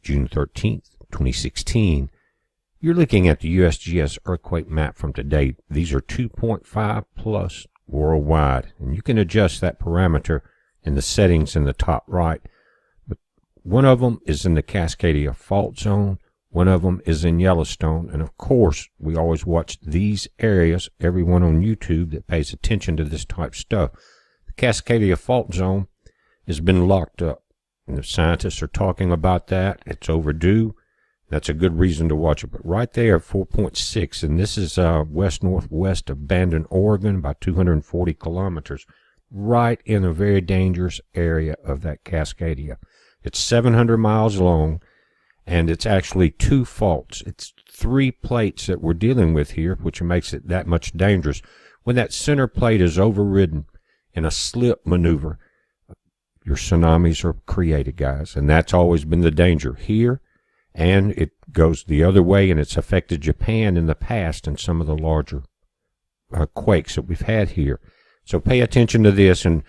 June 13th, 2016. You're looking at the USGS earthquake map from today. These are 2.5 plus worldwide, and you can adjust that parameter in the settings in the top right. But one of them is in the Cascadia fault zone. One of them is in Yellowstone. And of course, we always watch these areas, everyone on YouTube that pays attention to this type of stuff. The Cascadia fault zone has been locked up. And the scientists are talking about that. It's overdue. That's a good reason to watch it. But right there, 4.6, and this is west-northwest of Bandon, Oregon, about 240 kilometers, right in a very dangerous area of that Cascadia. It's 700 miles long, and it's actually two faults. It's three plates that we're dealing with here, which makes it that much dangerous. When that center plate is overridden in a slip maneuver, your tsunamis are created, guys, and that's always been the danger here. And it goes the other way, and it's affected Japan in the past in some of the larger quakes that we've had here. So pay attention to this. And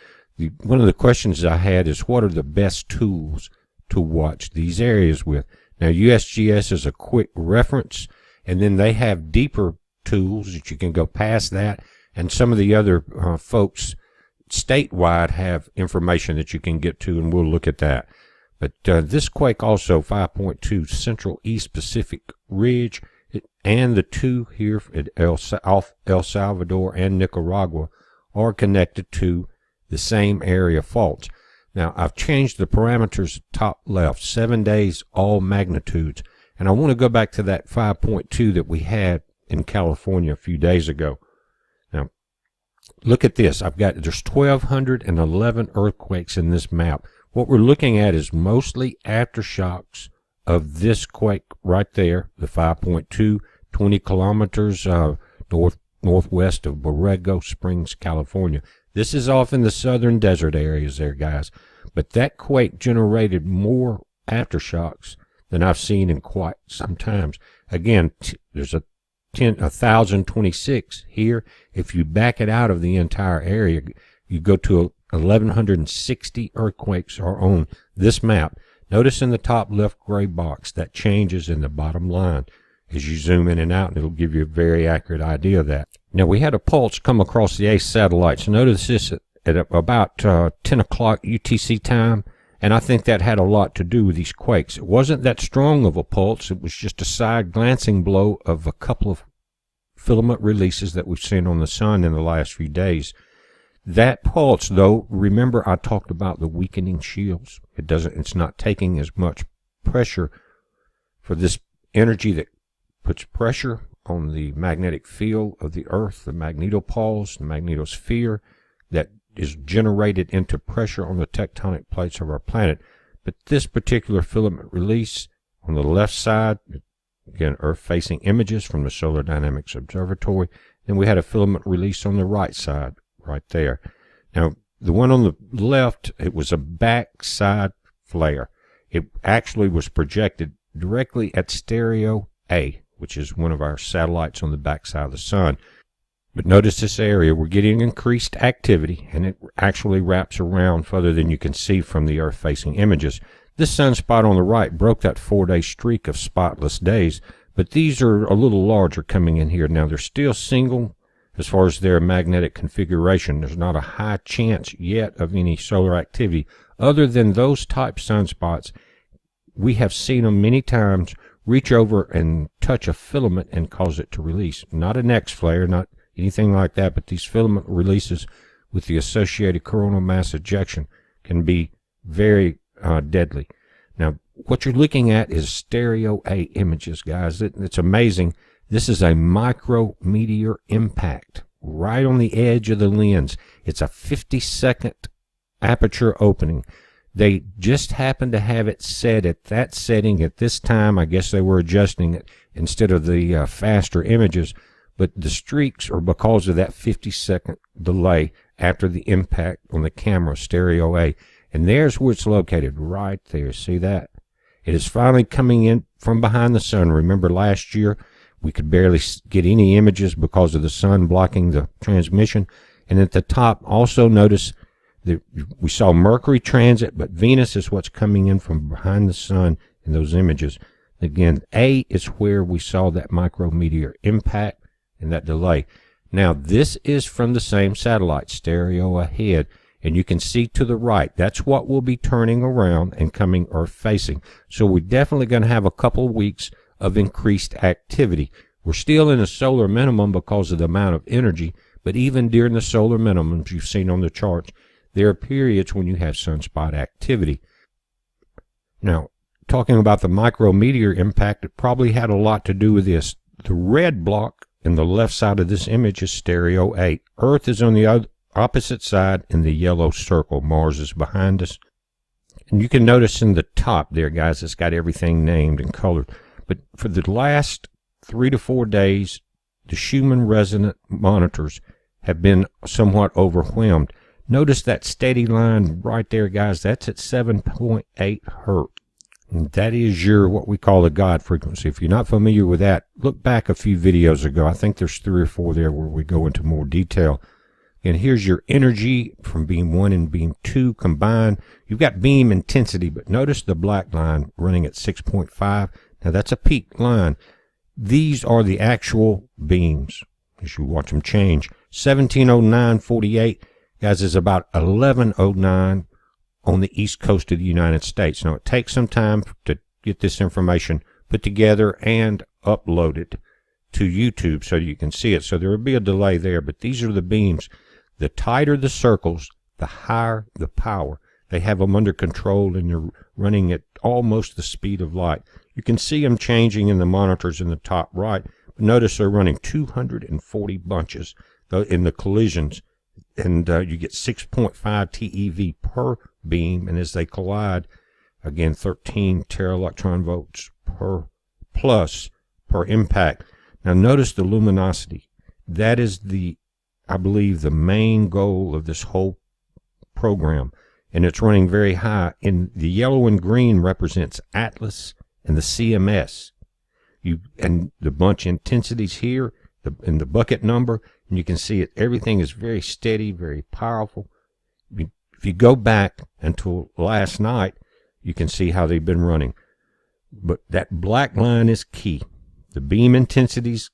one of the questions I had is, what are the best tools to watch these areas with? Now, USGS is a quick reference, and then they have deeper tools that you can go past that. And some of the other folks statewide have information that you can get to, and we'll look at that. But this quake also, 5.2 Central East Pacific Ridge, and the two here at El Salvador and Nicaragua are connected to the same area faults. Now, I've changed the parameters top left, 7 days, all magnitudes. And I want to go back to that 5.2 that we had in California a few days ago. Now, look at this. There's 1,211 earthquakes in this map. What we're looking at is mostly aftershocks of this quake right there, the 5.2, 20 kilometers northwest of Borrego Springs, California. This is off in the southern desert areas there, guys. But that quake generated more aftershocks than I've seen in quite some times. Again, there's 1,026 here. If you back it out of the entire area, you go to 1,160 earthquakes are on this map. Notice in the top left gray box that changes in the bottom line as you zoom in and out, and it'll give you a very accurate idea of that. Now, we had a pulse come across the ACE satellites. So notice this at about 10 o'clock UTC time, and I think that had a lot to do with these quakes. It wasn't that strong of a pulse. It was just a side glancing blow of a couple of filament releases that we've seen on the sun in the last few days. That pulse, though, remember I talked about the weakening shields. It's not taking as much pressure for this energy that puts pressure on the magnetic field of the Earth, the magnetopause, the magnetosphere, that is generated into pressure on the tectonic plates of our planet. But this particular filament release on the left side, again, Earth-facing images from the Solar Dynamics Observatory. Then we had a filament release on the right side, right there. Now, the one on the left, it was a backside flare. It actually was projected directly at Stereo A, which is one of our satellites on the backside of the sun. But notice this area, we're getting increased activity, and it actually wraps around further than you can see from the Earth-facing images. This sunspot on the right broke that 4-day streak of spotless days, but these are a little larger coming in here. Now, they're still single as far as their magnetic configuration. There's not a high chance yet of any solar activity. Other than those type sunspots, we have seen them many times reach over and touch a filament and cause it to release. Not an X flare, not anything like that, but these filament releases with the associated coronal mass ejection can be very deadly. Now, what you're looking at is Stereo A images, guys. It's amazing. This is a micrometeor impact right on the edge of the lens. It's a 50-second aperture opening. They just happened to have it set at that setting at this time. I guess they were adjusting it instead of the faster images. But the streaks are because of that 50-second delay after the impact on the camera, Stereo A. And there's where it's located, right there. See that? It is finally coming in from behind the sun. Remember last year, we could barely get any images because of the sun blocking the transmission. And at the top, also notice that we saw Mercury transit, but Venus is what's coming in from behind the sun in those images. Again, A is where we saw that micrometeor impact and that delay. Now, this is from the same satellite, stereo ahead, and you can see to the right, that's what will be turning around and coming Earth facing. So we're definitely going to have a couple of weeks of increased activity. We're still in a solar minimum because of the amount of energy, but even during the solar minimums you've seen on the charts, there are periods when you have sunspot activity. Now, talking about the micrometeor impact, it probably had a lot to do with this. The red block in the left side of this image is stereo 8. Earth is on the opposite side in the yellow circle. Mars is behind us. And you can notice in the top there, guys, it's got everything named and colored. But for the last 3 to 4 days, the Schumann resonant monitors have been somewhat overwhelmed. Notice that steady line right there, guys. That's at 7.8 hertz. And that is your, what we call the God frequency. If you're not familiar with that, look back a few videos ago. I think there's 3 or 4 there where we go into more detail. And here's your energy from beam 1 and beam 2 combined. You've got beam intensity, but notice the black line running at 6.5. Now that's a peak line. These are the actual beams as you watch them change. 1709.48, guys, is about 1109 on the east coast of the United States. Now, it takes some time to get this information put together and uploaded to YouTube so you can see it. So there will be a delay there, but these are the beams. The tighter the circles, the higher the power. They have them under control, and they're running at almost the speed of light. You can see them changing in the monitors in the top right. But notice they're running 240 bunches in the collisions, and you get 6.5 TeV per beam, and as they collide, again, 13 teraelectron volts per impact. Now notice the luminosity. That is I believe, the main goal of this whole program, and it's running very high. And the yellow and green represents Atlas and the CMS. And the bunch intensities here, and the bucket number, and you can see it. Everything is very steady, very powerful. If you go back until last night, you can see how they've been running. But that black line is key. The beam intensities,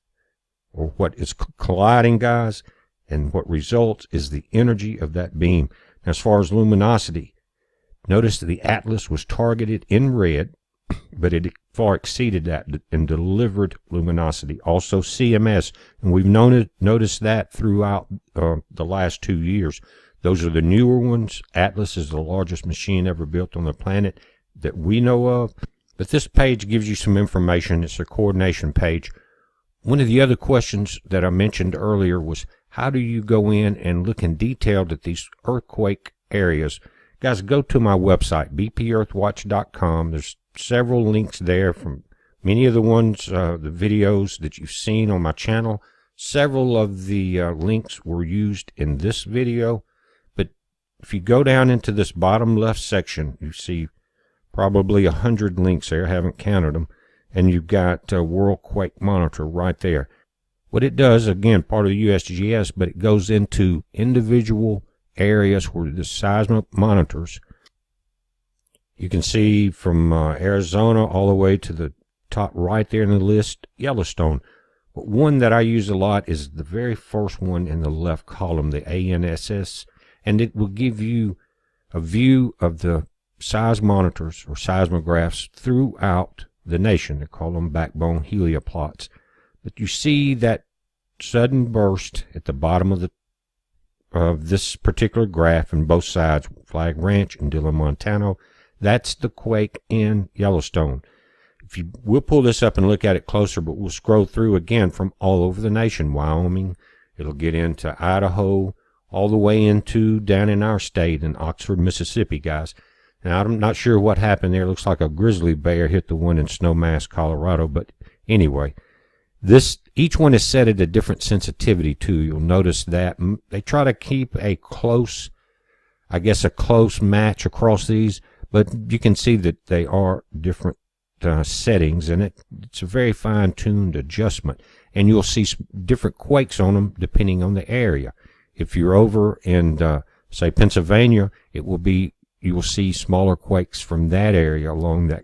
or what is colliding, guys, and what results is the energy of that beam. Now, as far as luminosity, notice that the Atlas was targeted in red, but it far exceeded that and delivered luminosity. Also CMS, and we've noticed that throughout the last 2 years. Those are the newer ones. Atlas is the largest machine ever built on the planet that we know of. But this page gives you some information. It's a coordination page. One of the other questions that I mentioned earlier was, how do you go in and look in detail at these earthquake areas? Guys, go to my website, bpearthwatch.com. There's several links there from many of the ones, the videos that you've seen on my channel. Several of the links were used in this video. But if you go down into this bottom left section, you see probably 100 links there. I haven't counted them. And you've got World Quake Monitor right there. What it does, again, part of the USGS, but it goes into individual areas where the seismic monitors. You can see from Arizona all the way to the top right there in the list, Yellowstone. But one that I use a lot is the very first one in the left column, the ANSS, and it will give you a view of the seismometers or seismographs throughout the nation. They call them backbone helioplots. But you see that sudden burst at the bottom of this particular graph on both sides, Flag Ranch and Dillon, Montana. That's the quake in Yellowstone. We'll pull this up and look at it closer, but we'll scroll through again from all over the nation. Wyoming, it'll get into Idaho, all the way into down in our state in Oxford, Mississippi, guys. Now, I'm not sure what happened there. It looks like a grizzly bear hit the one in Snowmass, Colorado. But anyway, each one is set at a different sensitivity, too. You'll notice that. They try to keep a close match across these, but you can see that they are different settings, and it's a very fine-tuned adjustment. And you'll see different quakes on them depending on the area. If you're over in, say, Pennsylvania, you will see smaller quakes from that area along that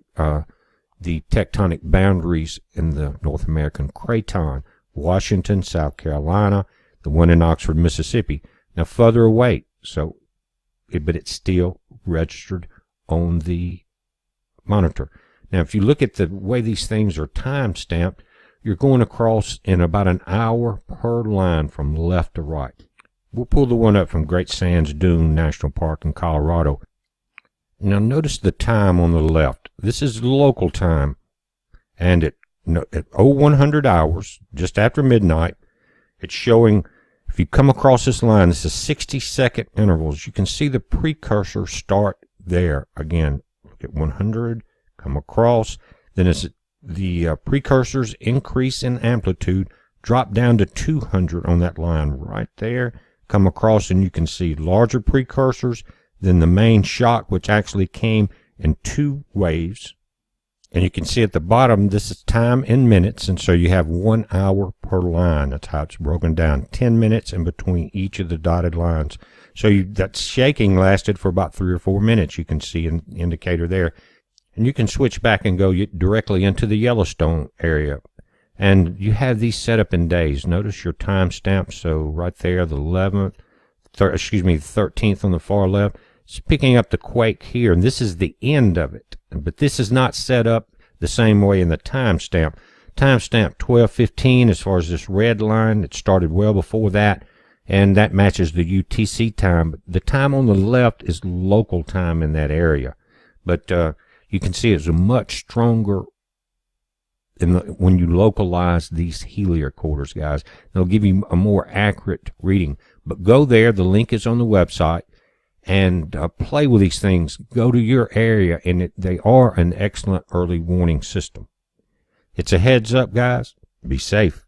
the tectonic boundaries in the North American craton. Washington, South Carolina, the one in Oxford, Mississippi. Now further away, but it's still registered on the monitor. Now if you look at the way these things are time stamped, you're going across in about an hour per line from left to right. We'll pull the one up from Great Sands Dune National Park in Colorado. Now notice the time on the left. This is local time, and at 0100 hours, just after midnight, it's showing, if you come across this line, this is 60-second intervals. You can see the precursor start there. Again, look at 100, come across, then it's the precursors increase in amplitude, drop down to 200 on that line right there, come across, and you can see larger precursors than the main shock, which actually came in 2 waves. And you can see at the bottom, this is time in minutes, and so you have 1 hour per line. That's how it's broken down. 10 minutes in between each of the dotted lines. So that shaking lasted for about 3 or 4 minutes. You can see an indicator there. And you can switch back and go directly into the Yellowstone area. And you have these set up in days. Notice your time stamp. So right there, the 13th on the far left. It's picking up the quake here, and this is the end of it. But this is not set up the same way in the timestamp. Timestamp 12:15, as far as this red line, it started well before that, and that matches the UTC time. But the time on the left is local time in that area. But you can see it's a much stronger when you localize these heliocorders, guys. They'll give you a more accurate reading. But go there. The link is on the website. And play with these things. Go to your area, and they are an excellent early warning system. It's a heads up, guys. Be safe.